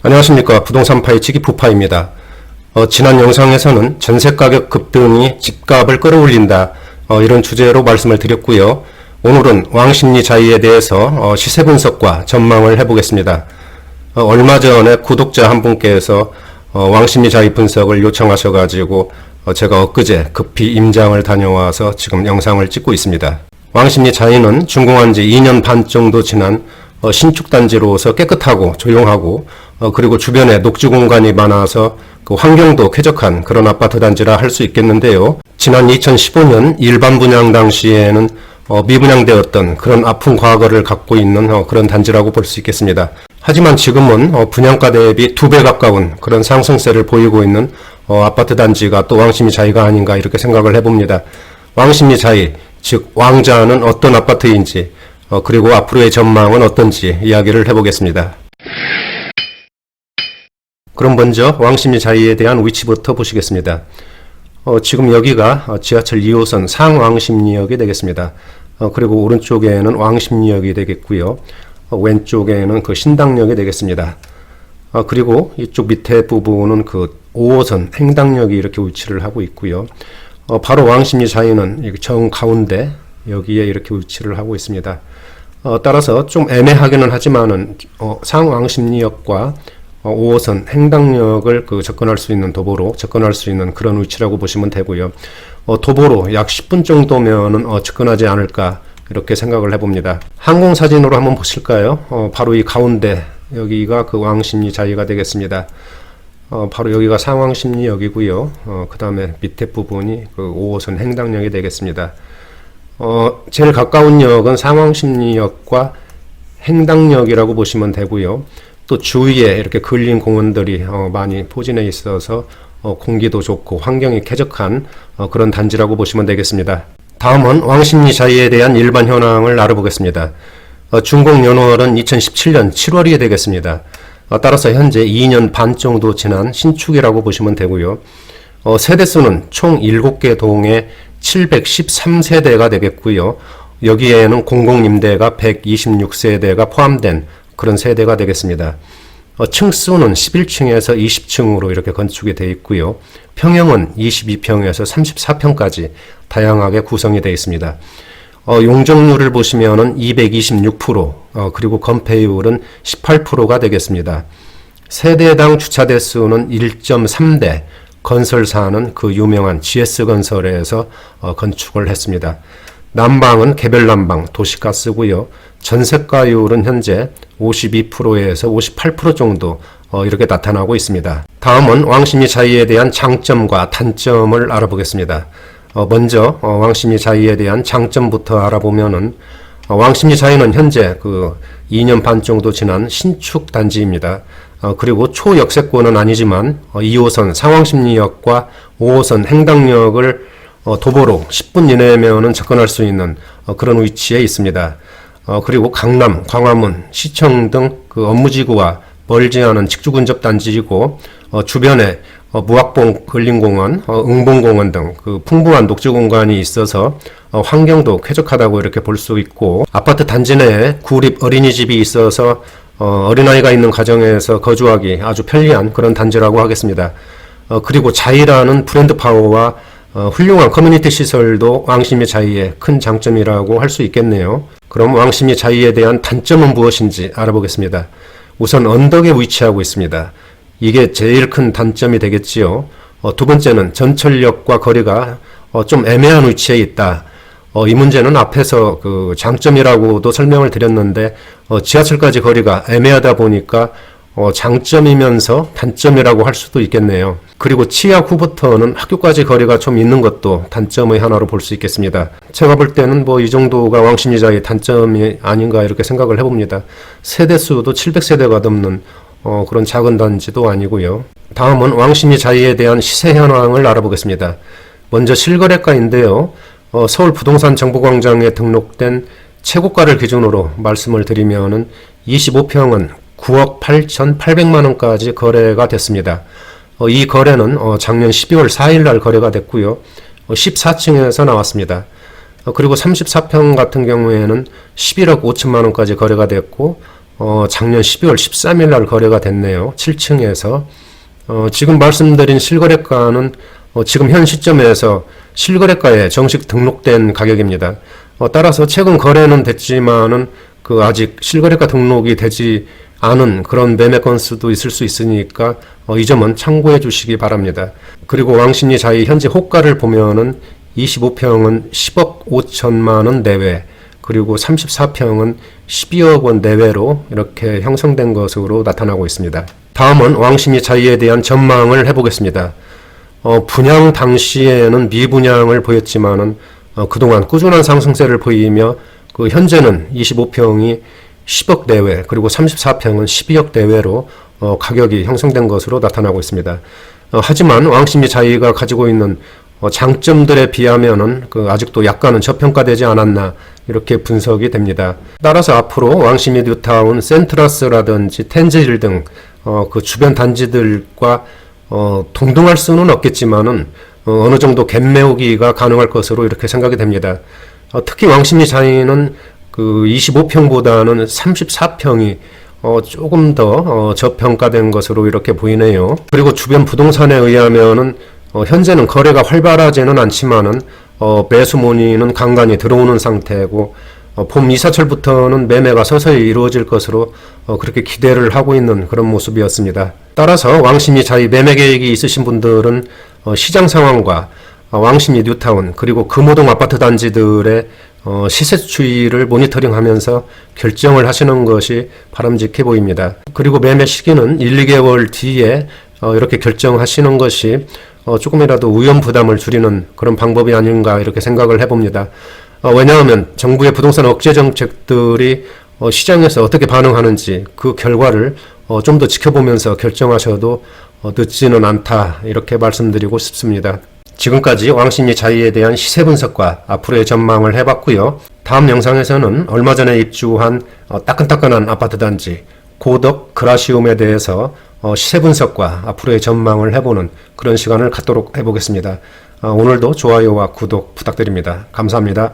안녕하십니까. 부동산 파헤치기 부파입니다. 지난 영상에서는 전세가격 급등이 집값을 끌어올린다, 이런 주제로 말씀을 드렸고요. 오늘은 왕십리 자이에 대해서 시세 분석과 전망을 해보겠습니다. 얼마 전에 구독자 한 분께서 왕십리 자이 분석을 요청하셔가지고 제가 엊그제 급히 임장을 다녀와서 지금 영상을 찍고 있습니다. 왕십리 자이는 준공한 지 2년 반 정도 지난 신축단지로서 깨끗하고 조용하고 그리고 주변에 녹지 공간이 많아서 그 환경도 쾌적한 그런 아파트 단지라 할 수 있겠는데요. 지난 2015년 일반 분양 당시에는 미분양되었던 그런 아픈 과거를 갖고 있는 그런 단지라고 볼 수 있겠습니다. 하지만 지금은 분양가 대비 2배 가까운 그런 상승세를 보이고 있는 아파트 단지가 또 왕십리 자이가 아닌가 이렇게 생각을 해봅니다. 왕십리 자이, 즉 왕자는 어떤 아파트인지 그리고 앞으로의 전망은 어떤지 이야기를 해보겠습니다. 그럼 먼저 왕십리 자이에 대한 위치부터 보시겠습니다. 지금 여기가 지하철 2호선 상왕십리역이 되겠습니다. 그리고 오른쪽에는 왕십리역이 되겠고요. 왼쪽에는 그 신당역이 되겠습니다. 그리고 이쪽 밑에 부분은 그 5호선 행당역이 이렇게 위치를 하고 있고요. 바로 왕십리 자이는 정 가운데 여기에 이렇게 위치를 하고 있습니다. 따라서 좀 애매하기는 하지만은 상왕십리역과 5호선 행당역을 접근할 수 있는 도보로 접근할 수 있는 그런 위치라고 보시면 되고요. 도보로 약 10분 정도면은 접근하지 않을까 이렇게 생각을 해봅니다. 항공사진으로 한번 보실까요? 바로 이 가운데 여기가 그 왕십리 자이가 되겠습니다. 바로 여기가 상왕십리역이고요. 그 다음에 밑에 부분이 그 5호선 행당역이 되겠습니다. 제일 가까운 역은 상왕십리역과 행당역이라고 보시면 되고요. 또 주위에 이렇게 근린 공원들이 많이 포진해 있어서 공기도 좋고 환경이 쾌적한 그런 단지라고 보시면 되겠습니다. 다음은 왕십리 자이에 대한 일반 현황을 알아보겠습니다. 준공 연월은 2017년 7월이 되겠습니다. 따라서 현재 2년 반 정도 지난 신축이라고 보시면 되고요. 세대수는 총 7개 동에 713세대가 되겠고요. 여기에는 공공임대가 126세대가 포함된 그런 세대가 되겠습니다. 층수는 11층에서 20층으로 이렇게 건축이 되어 있고요. 평형은 22평에서 34평까지 다양하게 구성이 되어 있습니다. 용적률을 보시면은 226%, 그리고 건폐율은 18%가 되겠습니다. 세대당 주차 대수는 1.3대, 건설사는 그 유명한 GS건설에서 건축을 했습니다. 난방은 개별 난방, 도시가스고요. 전세가율은 현재 52%에서 58% 정도 이렇게 나타나고 있습니다. 다음은 왕십리 자이에 대한 장점과 단점을 알아보겠습니다. 먼저 왕십리 자이에 대한 장점부터 알아보면은 왕십리 자이는 현재 그 2년 반 정도 지난 신축 단지입니다. 그리고 초역세권은 아니지만 2호선 상왕십리역과 5호선 행당역을 도보로 10분 이내면은 접근할 수 있는 그런 위치에 있습니다. 그리고 강남, 광화문, 시청 등 그 업무지구와 멀지 않은 직주근접 단지이고 주변에 무학봉 근린공원, 응봉공원 등 그 풍부한 녹지 공간이 있어서 환경도 쾌적하다고 이렇게 볼 수 있고, 아파트 단지 내에 구립 어린이집이 있어서 어린아이가 있는 가정에서 거주하기 아주 편리한 그런 단지라고 하겠습니다. 그리고 자이라는 브랜드 파워와 훌륭한 커뮤니티 시설도 왕십리 자이의 큰 장점이라고 할 수 있겠네요. 그럼 왕십리 자이에 대한 단점은 무엇인지 알아보겠습니다. 우선 언덕에 위치하고 있습니다. 이게 제일 큰 단점이 되겠지요. 두 번째는 전철역과 거리가 좀 애매한 위치에 있다. 이 문제는 앞에서 그 장점이라고도 설명을 드렸는데 지하철까지 거리가 애매하다 보니까 장점이면서 단점이라고 할 수도 있겠네요. 그리고 취약 후부터는 학교까지 거리가 좀 있는 것도 단점의 하나로 볼 수 있겠습니다. 제가 볼 때는 이 정도가 왕십리 자이의 단점이 아닌가 이렇게 생각을 해봅니다. 세대수도 700세대가 넘는 그런 작은 단지도 아니고요. 다음은 왕십리 자이에 대한 시세 현황을 알아보겠습니다. 먼저 실거래가인데요. 서울 부동산 정보광장에 등록된 최고가를 기준으로 말씀을 드리면은 25평은 9억 8,800만 원까지 거래가 됐습니다. 이 거래는 작년 12월 4일 날 거래가 됐고요. 14층에서 나왔습니다. 그리고 34평 같은 경우에는 11억 5천만 원까지 거래가 됐고 작년 12월 13일 날 거래가 됐네요. 7층에서. 지금 말씀드린 실거래가는 지금 현 시점에서 실거래가에 정식 등록된 가격입니다. 따라서 최근 거래는 됐지만은 아직 실거래가 등록이 되지 않은 그런 매매 건수도 있을 수 있으니까 이 점은 참고해 주시기 바랍니다. 그리고 왕십리 자이 현재 호가를 보면은 25평은 10억 5천만 원 내외, 그리고 34평은 12억 원 내외로 이렇게 형성된 것으로 나타나고 있습니다. 다음은 왕십리 자이에 대한 전망을 해보겠습니다. 분양 당시에는 미분양을 보였지만은 그동안 꾸준한 상승세를 보이며 현재는 25평이 10억 내외, 그리고 34평은 12억 내외로 가격이 형성된 것으로 나타나고 있습니다. 하지만 왕십리 자이가 가지고 있는 장점들에 비하면은 아직도 약간은 저평가되지 않았나 이렇게 분석이 됩니다. 따라서 앞으로 왕십리 뉴타운, 센트러스라든지 텐즈힐 등 그 주변 단지들과 동등할 수는 없겠지만은 어느 정도 갭 메우기가 가능할 것으로 이렇게 생각이 됩니다. 특히 왕십리 자이는 25평보다는 34평이 조금 더 저평가된 것으로 이렇게 보이네요. 그리고 주변 부동산에 의하면은 현재는 거래가 활발하지는 않지만은 매수 문의는 간간히 들어오는 상태고 봄 이사철부터는 매매가 서서히 이루어질 것으로 그렇게 기대를 하고 있는 그런 모습이었습니다. 따라서 왕십리 자이 매매 계획이 있으신 분들은 시장 상황과 왕십리 뉴타운 그리고 금호동 아파트 단지들의 시세 추이를 모니터링하면서 결정을 하시는 것이 바람직해 보입니다. 그리고 매매 시기는 1, 2개월 뒤에 이렇게 결정하시는 것이 조금이라도 위험 부담을 줄이는 그런 방법이 아닌가 이렇게 생각을 해봅니다. 왜냐하면 정부의 부동산 억제 정책들이 시장에서 어떻게 반응하는지 그 결과를 좀 더 지켜보면서 결정하셔도 늦지는 않다 이렇게 말씀드리고 싶습니다. 지금까지 왕십리 자이에 대한 시세 분석과 앞으로의 전망을 해봤고요. 다음 영상에서는 얼마 전에 입주한 따끈따끈한 아파트 단지 고덕 그라시움에 대해서 시세 분석과 앞으로의 전망을 해보는 그런 시간을 갖도록 해보겠습니다. 오늘도 좋아요와 구독 부탁드립니다. 감사합니다.